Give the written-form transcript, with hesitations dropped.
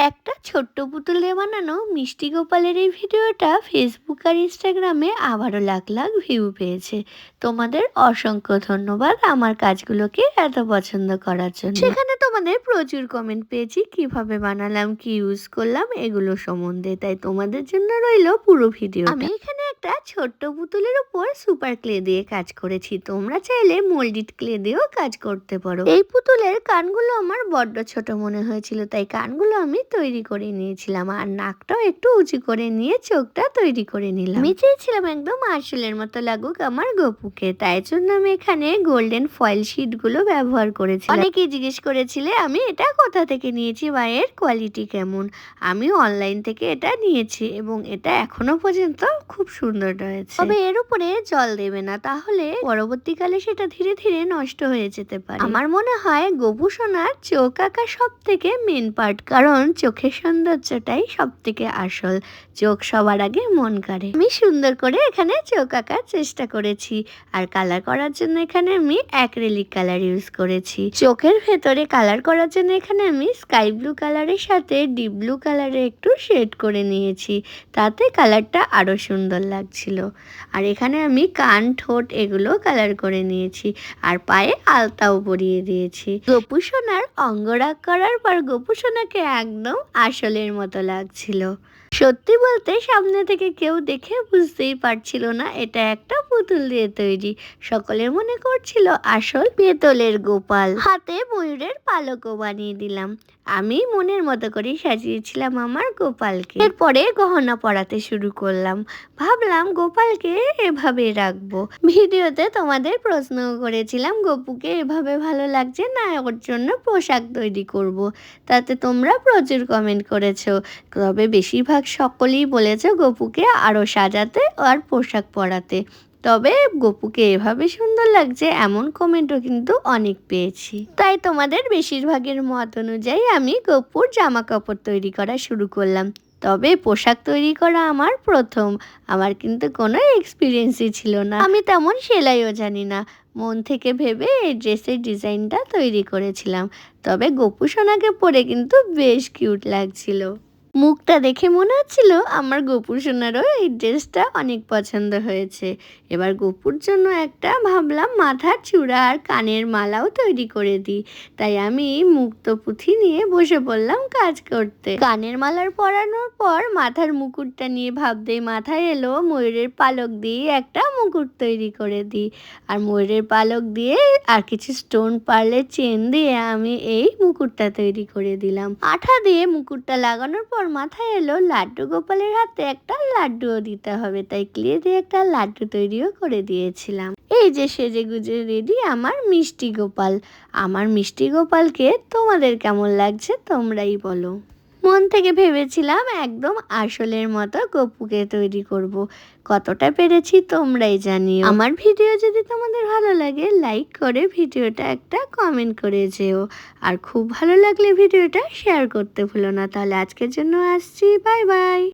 একটা ছোট্ট পুতুল দিয়ে বানানো মিষ্টি গোপালের এই ভিডিওটা ফেসবুক আর ইনস্টাগ্রামে আবারও লাখ লাখ ভিউ পেয়েছে। তোমাদের অসংখ্য ধন্যবাদ আমার কাজগুলোকে এত পছন্দ করার জন্য। সেখানে তোমাদের প্রচুর কমেন্ট পেয়েছি কিভাবে বানালাম, কি ইউজ করলাম এগুলো সম্বন্ধে, তাই তোমাদের জন্য রইলো পুরো ভিডিও। আমি এখানে একটা ছোট্ট পুতুলের উপর সুপার ক্লে দিয়ে কাজ করেছি, তোমরা চাইলে মোল্ডেড ক্লে দিয়েও কাজ করতে পারো। এই পুতুলের কানগুলো আমার বড্ড ছোট মনে হয়েছিল, তাই কানগুলো আমি তৈরি করে নিয়েছিলাম আর নাকটাও একটু উঁচু করে নিয়ে চোখটা তৈরি করে নিলাম। আমি চেয়েছিলাম একদম আসলের মতো লাগুক আমার গপুকে, তাই জন্য আমি এখানে গোল্ডেন ফয়েল শিট গুলো ব্যবহার করেছি। অনেকেই জিজ্ঞেস করেছিলে আমি এটা কোথা থেকে নিয়েছি বা এর কোয়ালিটি কেমন। আমি অনলাইন থেকে এটা নিয়েছি এবং এটা এখনো পর্যন্ত খুব সুন্দর রয়েছে। তবে এর উপরে জল দেবে না, তাহলে পরবর্তীকালে সেটা ধীরে ধীরে নষ্ট হয়ে যেতে পারে। আমার মনে হয় গপু সোনার চোখ আঁকা সব থেকে মেন পার্ট, কারণ চোখের সৌন্দর্যটাই সব থেকে আসল। চোখ সবার আগে মন কাড়ে। আমি সুন্দর করে এখানে চোখ আঁকার চেষ্টা করেছি আর কালার করার জন্য এখানে আমি অ্যাক্রিলিক কালার ইউজ করেছি। চোখের ভেতরে কালার করার জন্য এখানে আমি স্কাই ব্লু কালারের সাথে ডিপ ব্লু কালারে একটু শেড করে নিয়েছি, তাতে কালারটা আরো সুন্দর লাগছিল। আর এখানে আমি কান, ঠোঁট এগুলো কালার করে নিয়েছি আর পায়ে আলতাও পরিয়ে দিয়েছি। গপু সোনার অঙ্গরাগ করার পর গপু সোনাকে একদম আসলের মতো লাগছিল। সত্যি বলতে সামনে থেকে কেউ দেখে বুঝতেই পারছিল না এটা একটা পুতুল দিয়ে তৈরি। সকলে মনে করছিল আসল পেতলের গোপাল। হাতে ময়ূরের পালকও বানিয়ে দিলাম। আমি মনের মতো করে সাজিয়েছিলাম আমার গোপালকে। এরপরে গহনা পরাতে শুরু করলাম। ভাবলাম গোপালকে এভাবে রাখবো। ভিডিওতে তোমাদের প্রশ্ন করেছিলাম গপুকে এভাবে ভালো লাগছে না ওর জন্য পোশাক তৈরি করব। তাতে তোমরা প্রচুর কমেন্ট করেছো, তবে বেশিরভাগ সকলেই বলেছে গপুকে আরো সাজাতে আর পোশাক পরাতে। তবে গপুকে এভাবে সুন্দর লাগছে এমন কমেন্টও কিন্তু অনেক পেয়েছি। তাই তোমাদের বেশিরভাগের মত অনুযায়ী আমি গপুর জামা কাপড় তৈরি করা শুরু করলাম। তবে পোশাক তৈরি করা আমার প্রথম, আমার কিন্তু কোনো এক্সপিরিয়েন্সই ছিল না। আমি তেমন সেলাইও জানি না, মন থেকে ভেবে এই ড্রেসের ডিজাইনটা তৈরি করেছিলাম। তবে গপু সোনাকে পরে কিন্তু বেশ কিউট লাগছিল। মুখটা দেখে মনে হচ্ছিল আমার গপুর সোনারও এই ড্রেসটা অনেক পছন্দ হয়েছে। এবার গপুর জন্য একটা ভাবলাম মাথার চূড়া আর কানের মালাও তৈরি করে দিই, তাই আমি মুক্ত পুঁথি নিয়ে বসে পড়লাম কাজ করতে। কানের মালার পরানোর পর মাথার মুকুটটা নিয়ে ভাবতেই মাথায় এলো ময়ূরের পালক দিয়ে একটা মুকুট তৈরি করে দিই। আর ময়ূরের পালক দিয়ে আর কিছু স্টোন পার্লের চেন দিয়ে আমি এই মুকুটটা তৈরি করে দিলাম। আঠা দিয়ে মুকুটটা লাগানোর পর মাথায় এলো লাড্ডু গোপালের হাতে একটা লাড্ডুও দিতে হবে, তাই ক্লে দিয়ে একটা লাড্ডু তৈরিও করে দিয়েছিলাম। এই যে সেজে গুজে রেডি আমার মিষ্টি গোপাল। আমার মিষ্টি গোপালকে তোমাদের কেমন লাগছে তোমরাই বলো। মন থেকে ভেবেছিলাম একদম আসলের মতো গপুকে তৈরি করব। কতটা পেরেছি তোমরাই জানিও। আমার ভিডিও যদি তোমাদের ভালো লাগে লাইক করে ভিডিওটা একটা কমেন্ট করে যেও, আর খুব ভালো লাগলে ভিডিওটা শেয়ার করতে ভুলো না। তাহলে আজকের জন্য আসছি, বাই বাই।